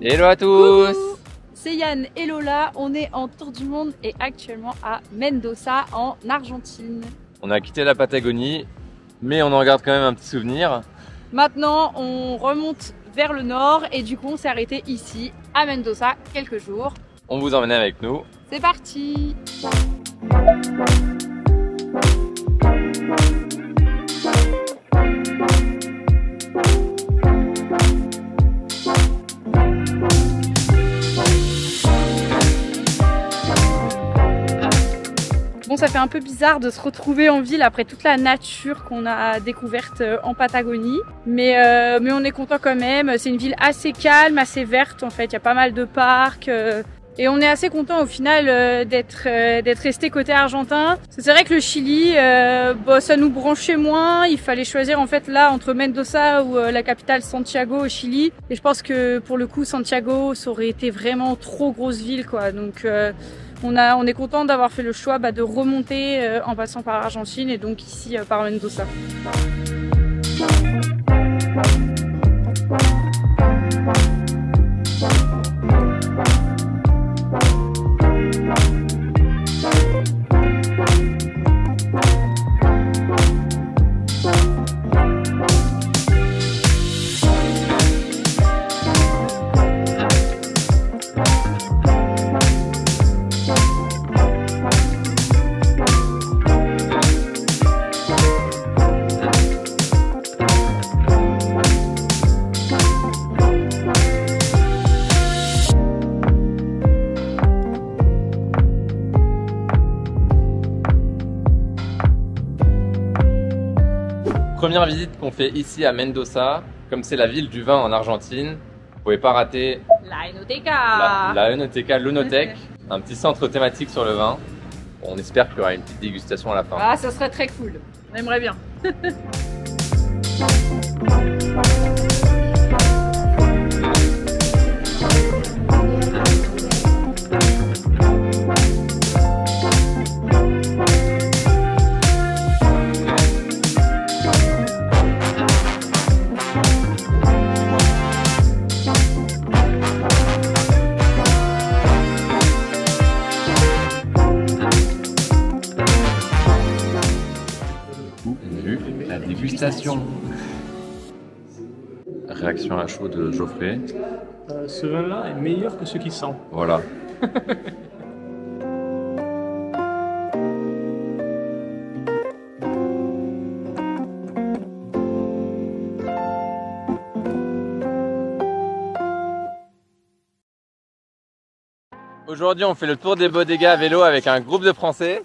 Hello à tous. C'est Yann et Lola, on est en tour du monde et actuellement à Mendoza en Argentine. On a quitté la Patagonie, mais on en garde quand même un petit souvenir. Maintenant on remonte vers le nord et du coup on s'est arrêté ici à Mendoza quelques jours. On vous emmène avec nous. C'est parti! Bon, ça fait un peu bizarre de se retrouver en ville après toute la nature qu'on a découverte en Patagonie, mais on est content quand même. C'est une ville assez calme, assez verte en fait. Il y a pas mal de parcs et on est assez content au final d'être resté côté argentin. C'est vrai que le Chili, ça nous branchait moins. Il fallait choisir en fait là entre Mendoza ou la capitale Santiago au Chili. Et je pense que pour le coup Santiago, ça aurait été vraiment trop grosse ville quoi. Donc on est content d'avoir fait le choix de remonter en passant par l'Argentine et donc ici par Mendoza. Première visite qu'on fait ici à Mendoza, comme c'est la ville du vin en Argentine, vous pouvez pas rater La Enoteca. la Enoteca, l'Onotech, un petit centre thématique sur le vin. On espère qu'il y aura une petite dégustation à la fin. Ah, ça serait très cool. On aimerait bien. La dégustation. Réaction à chaud de Geoffrey. Ce vin-là est meilleur que ce qui sent. Voilà. Aujourd'hui, on fait le tour des bodegas à vélo avec un groupe de Français.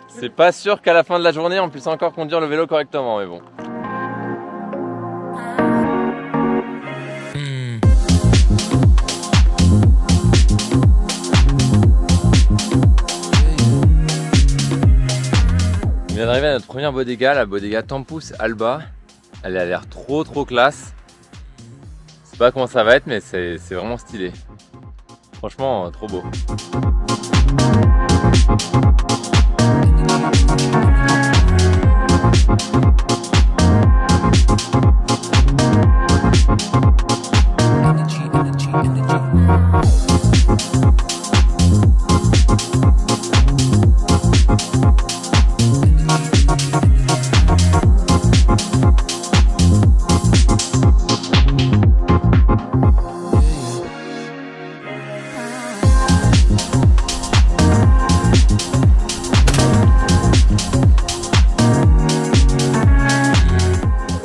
C'est pas sûr qu'à la fin de la journée on puisse encore conduire le vélo correctement, mais bon. On vient d'arriver à notre première bodega, la bodega Tempus Alba. Elle a l'air trop classe. Je sais pas comment ça va être, mais c'est vraiment stylé. Franchement, trop beau.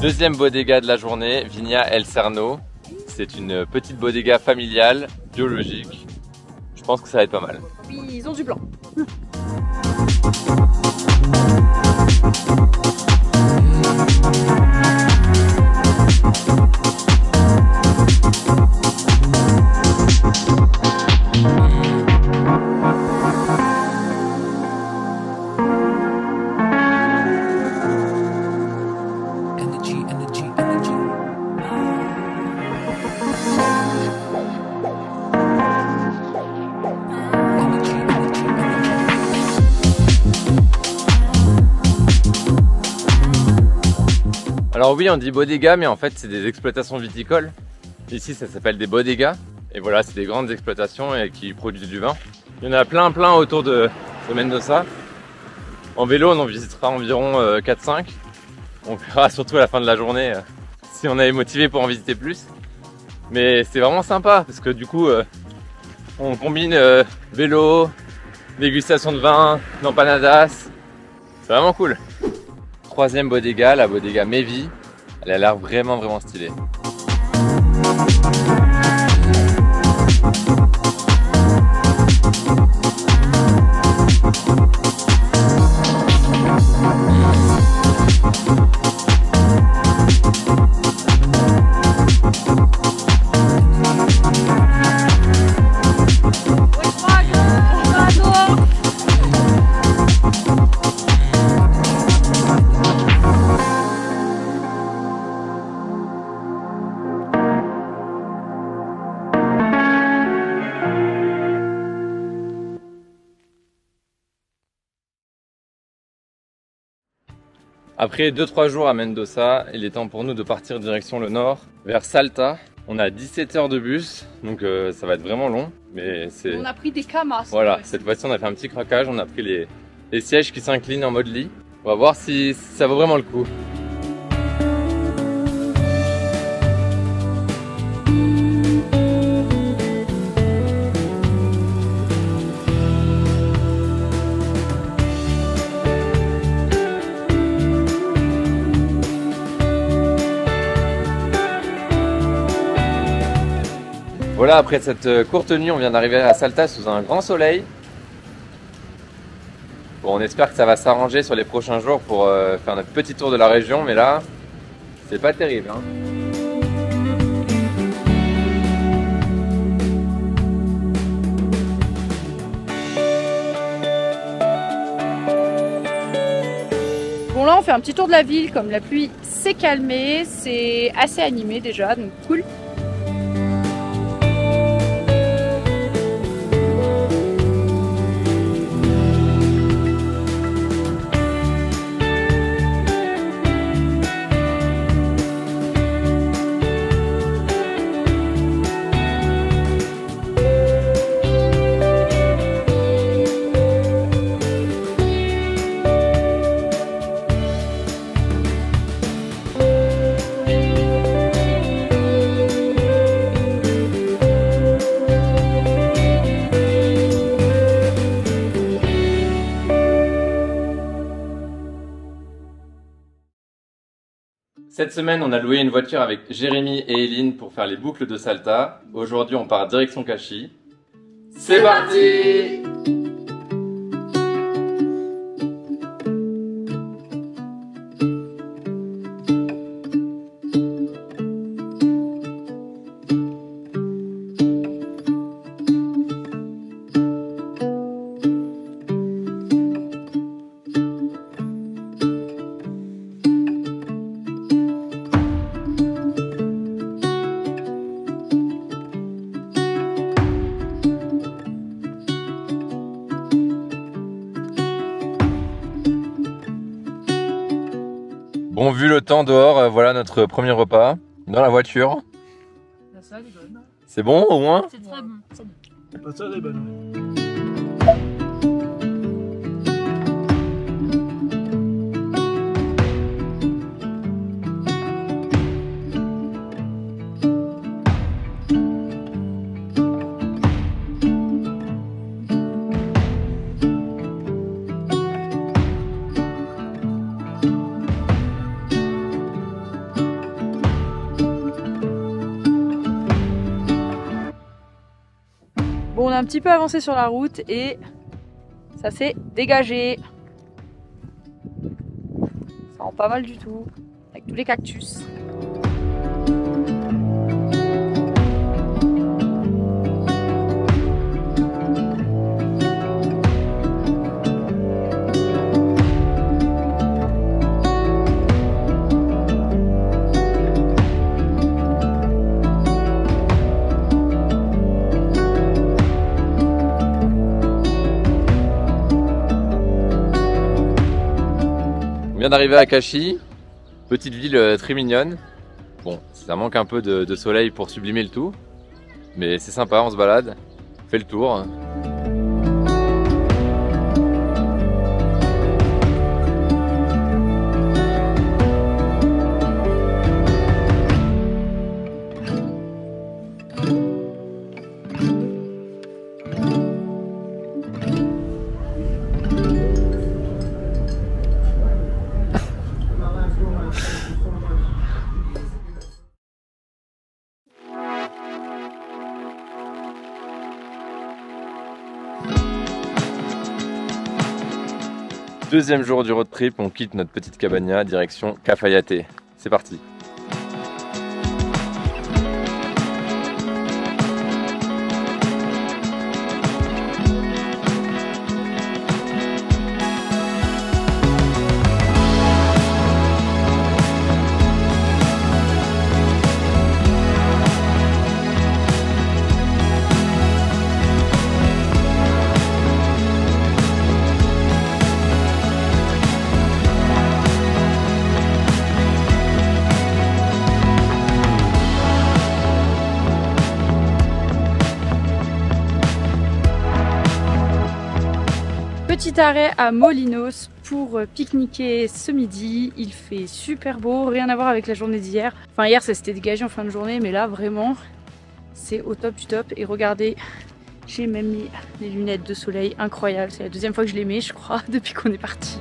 Deuxième bodega de la journée, Viña El Serno. C'est une petite bodega familiale, biologique. Je pense que ça va être pas mal. Oui, ils ont du blanc. Alors oui, on dit bodega, mais en fait c'est des exploitations viticoles. Ici ça s'appelle des bodegas. Et voilà, c'est des grandes exploitations et qui produisent du vin. Il y en a plein autour de Mendoza. En vélo, on en visitera environ 4-5. On verra surtout à la fin de la journée si on est motivé pour en visiter plus. Mais c'est vraiment sympa parce que du coup, on combine vélo, dégustation de vin, empanadas. C'est vraiment cool. Troisième bodega, la bodega Mevi. Elle a l'air vraiment stylée. Après 2-3 jours à Mendoza, il est temps pour nous de partir direction le nord, vers Salta. On a 17 heures de bus, donc ça va être vraiment long. Mais c'est... On a pris des camas. Voilà, cette fois-ci on a fait un petit craquage, on a pris les sièges qui s'inclinent en mode lit. On va voir si ça vaut vraiment le coup. Voilà, après cette courte nuit, on vient d'arriver à Salta sous un grand soleil. Bon, on espère que ça va s'arranger sur les prochains jours pour faire notre petit tour de la région, mais là, c'est pas terrible, hein. Bon là on fait un petit tour de la ville, comme la pluie s'est calmée, c'est assez animé déjà, donc cool. Cette semaine, on a loué une voiture avec Jérémy et Eline pour faire les boucles de Salta. Aujourd'hui, on part direction Cachi. C'est parti! Bon, vu le temps dehors, voilà notre premier repas dans la voiture. La salade est bonne. C'est bon au moins? C'est très bon. La salade est bonne. Bon, on a un petit peu avancé sur la route et ça s'est dégagé. Ça rend pas mal du tout, avec tous les cactus. On vient d'arriver à Cachi. Petite ville très mignonne. Bon, ça manque un peu de soleil pour sublimer le tout. Mais c'est sympa, on se balade, on fait le tour. Deuxième jour du road trip, on quitte notre petite cabana, direction Cafayate. C'est parti. Petit arrêt à Molinos pour pique-niquer ce midi. Il fait super beau, rien à voir avec la journée d'hier. Enfin hier ça s'était dégagé en fin de journée, mais là vraiment c'est au top du top. Et regardez, j'ai même mis des lunettes de soleil incroyables. C'est la deuxième fois que je les mets je crois depuis qu'on est parti.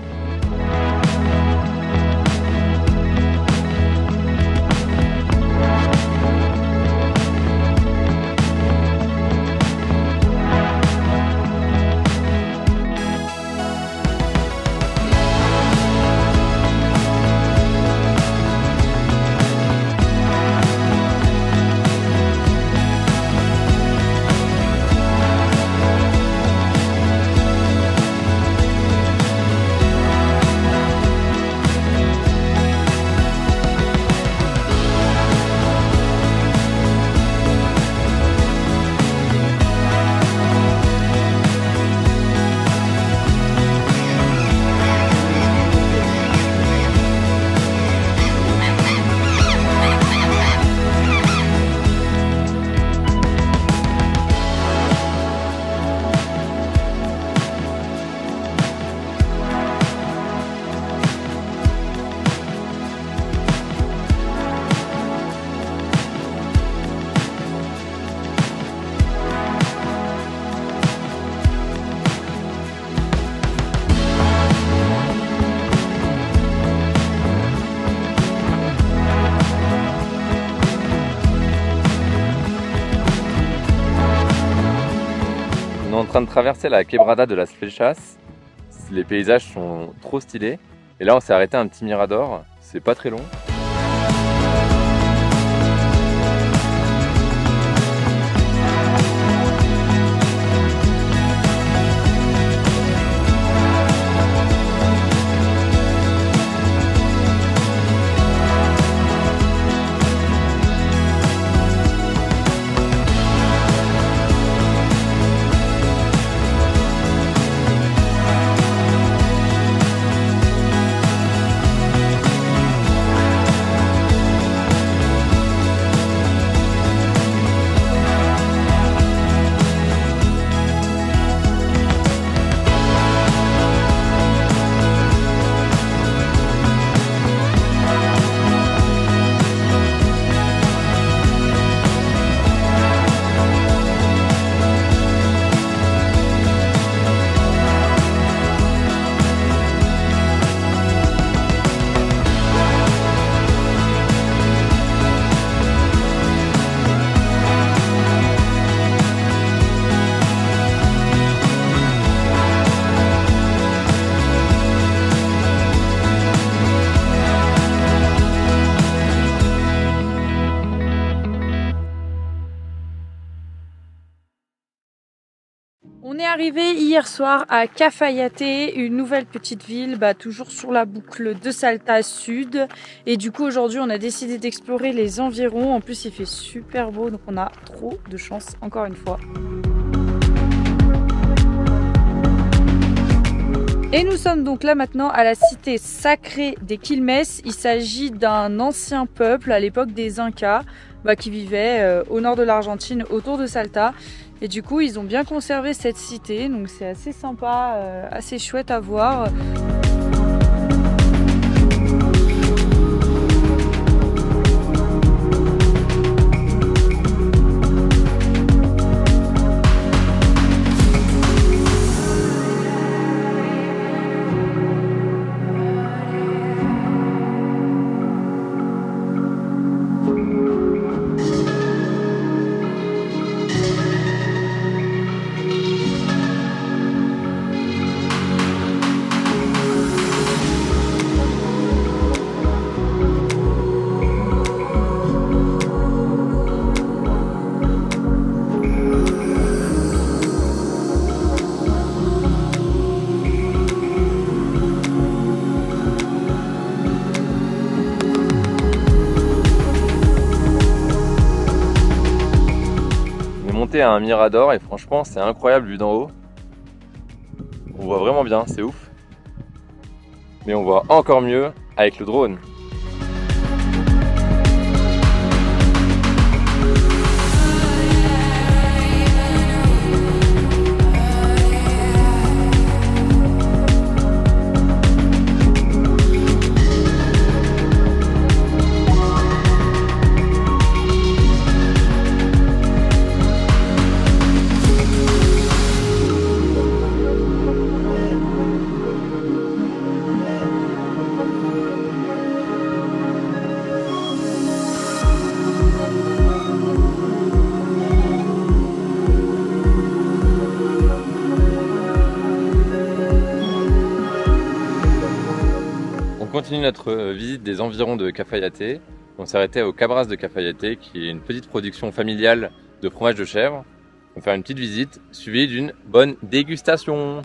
On est en train de traverser la quebrada de las Flechas. Les paysages sont trop stylés. Et là on s'est arrêté à un petit mirador, c'est pas très long. On est arrivé hier soir à Cafayate, une nouvelle petite ville, toujours sur la boucle de Salta Sud. Et du coup aujourd'hui on a décidé d'explorer les environs. En plus il fait super beau, donc on a trop de chance encore une fois. Et nous sommes donc là maintenant à la cité sacrée des Quilmes. Il s'agit d'un ancien peuple à l'époque des Incas qui vivait au nord de l'Argentine autour de Salta. Et du coup ils ont bien conservé cette cité, donc c'est assez sympa, assez chouette à voir. À un mirador et franchement c'est incroyable vu d'en haut. On voit vraiment bien, c'est ouf. Mais on voit encore mieux avec le drone. On continue notre visite des environs de Cafayate. On s'est arrêté au Cabras de Cafayate, qui est une petite production familiale de fromage de chèvre. On va faire une petite visite suivie d'une bonne dégustation.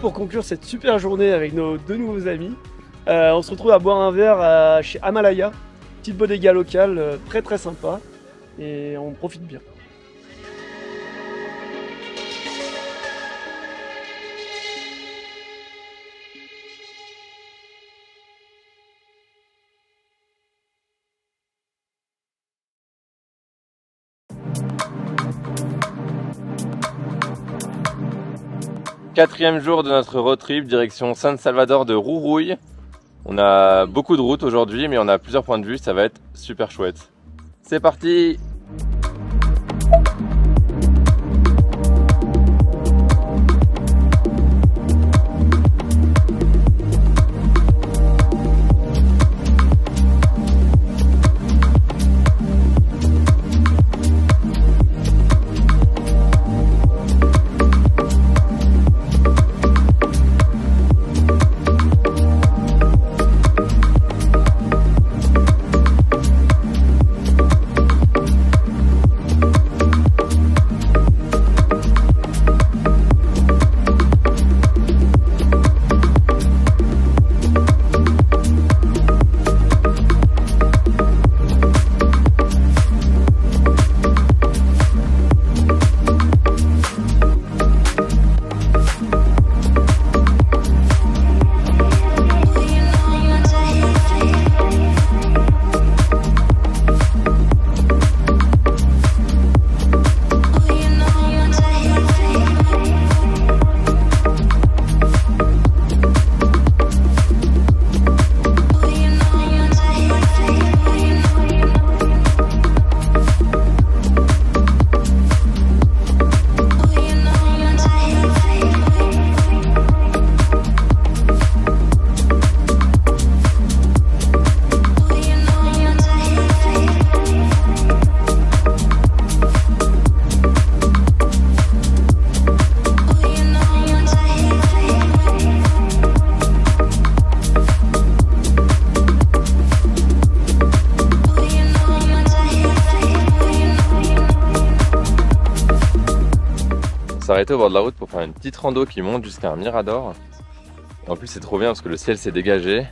Pour conclure cette super journée avec nos deux nouveaux amis, on se retrouve à boire un verre chez Amalaya, petite bodega locale très sympa, et on profite bien. Quatrième jour de notre road trip, direction San Salvador de Jujuy. On a beaucoup de routes aujourd'hui, mais on a plusieurs points de vue, ça va être super chouette. C'est parti! arrêté au bord de la route pour faire une petite rando qui monte jusqu'à un mirador. Et en plus c'est trop bien parce que le ciel s'est dégagé.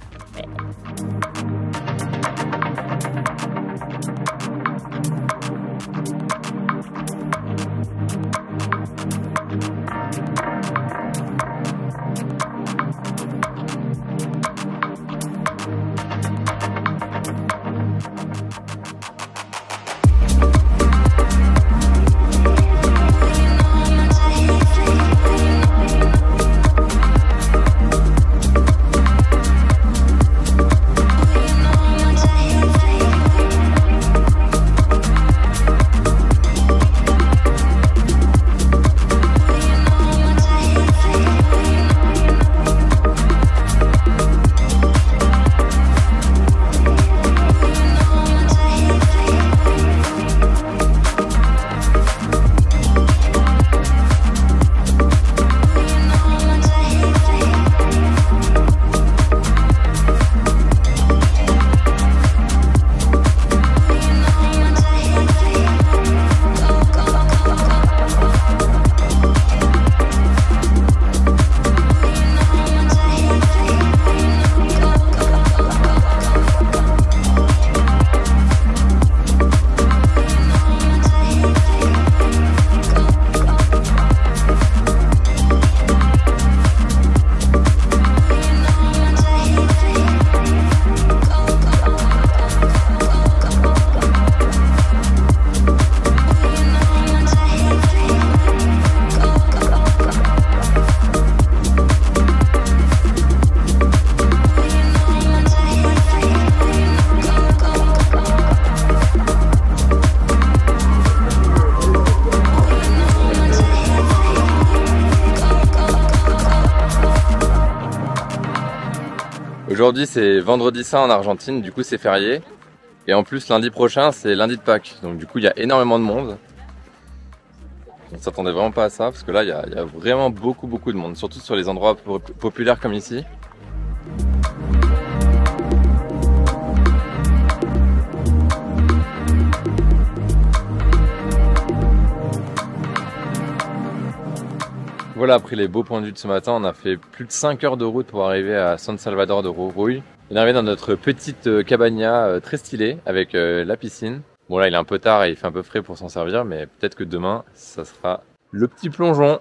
Aujourd'hui c'est vendredi saint en Argentine, du coup c'est férié. Et en plus lundi prochain c'est lundi de Pâques, donc du coup il y a énormément de monde. On ne s'attendait vraiment pas à ça, parce que là il y a vraiment beaucoup de monde, surtout sur les endroits populaires comme ici. Voilà, après les beaux points de vue de ce matin, on a fait plus de 5 heures de route pour arriver à San Salvador de Jujuy. On est arrivé dans notre petite cabana très stylée avec la piscine. Bon là il est un peu tard et il fait un peu frais pour s'en servir, mais peut-être que demain ça sera le petit plongeon.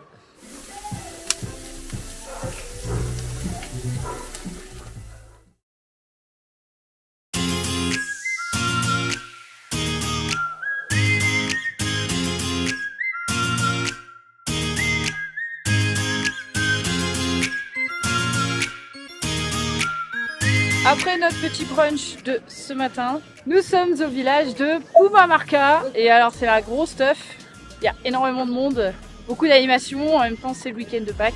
Après notre petit brunch de ce matin, nous sommes au village de Pumamarca. Et alors c'est la grosse stuff, il y a énormément de monde, beaucoup d'animations, en même temps c'est le week-end de Pâques.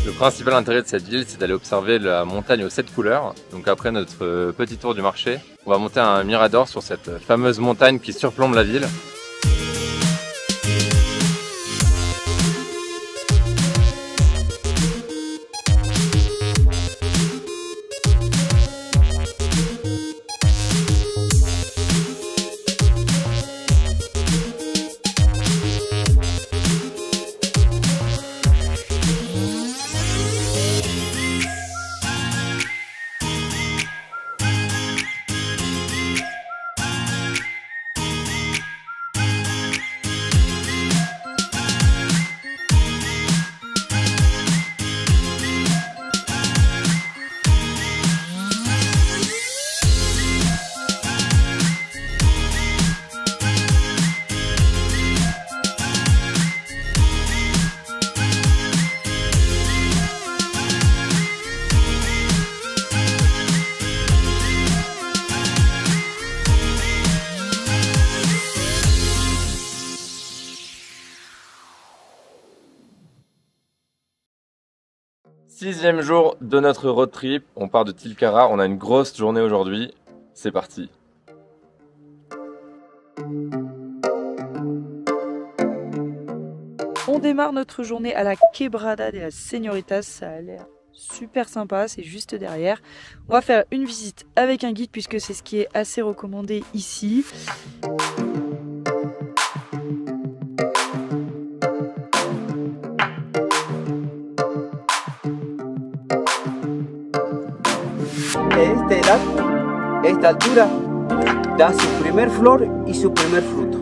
Le principal intérêt de cette ville, c'est d'aller observer la montagne aux 7 couleurs. Donc après notre petit tour du marché, on va monter un mirador sur cette fameuse montagne qui surplombe la ville. Sixième jour de notre road trip, on part de Tilcara, on a une grosse journée aujourd'hui, c'est parti. On démarre notre journée à la Quebrada de las Señoritas, ça a l'air super sympa, c'est juste derrière. On va faire une visite avec un guide puisque c'est ce qui est assez recommandé ici. Este helado, esta altura, da su primer flor y su primer fruto.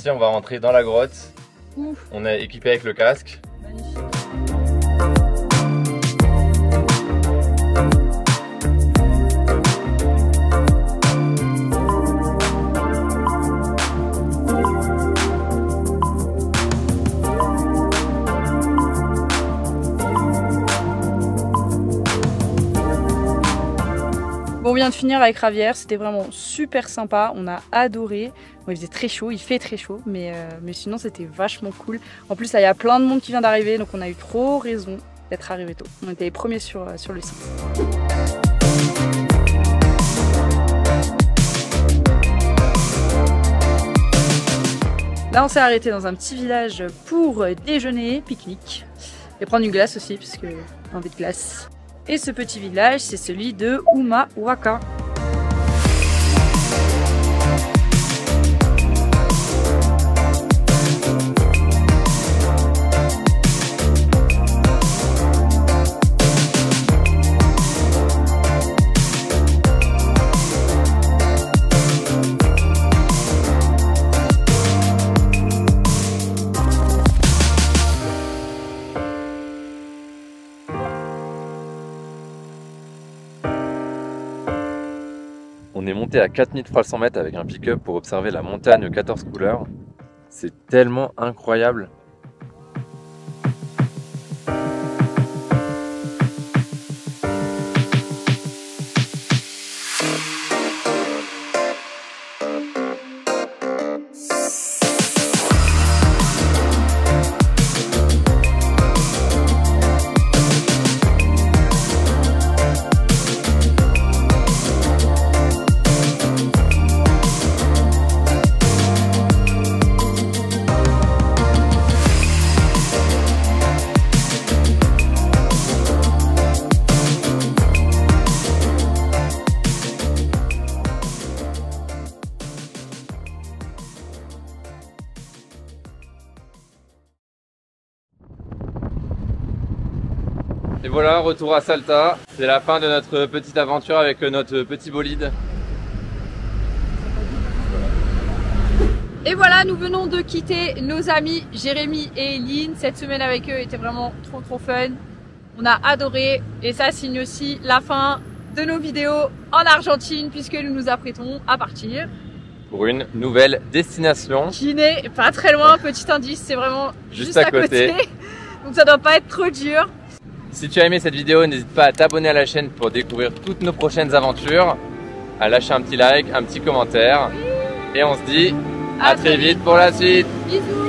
On va rentrer dans la grotte. Ouf. On est équipé avec le casque. Magnifique. Bon, on vient de finir avec Javier, c'était vraiment super sympa, on a adoré. Bon, il faisait très chaud, il fait très chaud, mais sinon c'était vachement cool. En plus, là, il y a plein de monde qui vient d'arriver, donc on a eu trop raison d'être arrivé tôt. On était les premiers sur le site. Là, on s'est arrêté dans un petit village pour déjeuner, pique-nique, et prendre une glace aussi, parce que envie de glace. Et ce petit village, c'est celui de Humahuaca. On est monté à 4300 mètres avec un pick-up pour observer la montagne aux 14 couleurs. C'est tellement incroyable. Et voilà, retour à Salta. C'est la fin de notre petite aventure avec notre petit bolide. Et voilà, nous venons de quitter nos amis Jérémy et Eline. Cette semaine avec eux était vraiment trop fun. On a adoré et ça signe aussi la fin de nos vidéos en Argentine puisque nous nous apprêtons à partir. Pour une nouvelle destination. Qui n'est pas très loin, petit indice, c'est vraiment juste à côté. Donc ça doit pas être trop dur. Si tu as aimé cette vidéo, n'hésite pas à t'abonner à la chaîne pour découvrir toutes nos prochaines aventures, à lâcher un petit like, un petit commentaire. Et on se dit à très vite pour la suite. Bisous.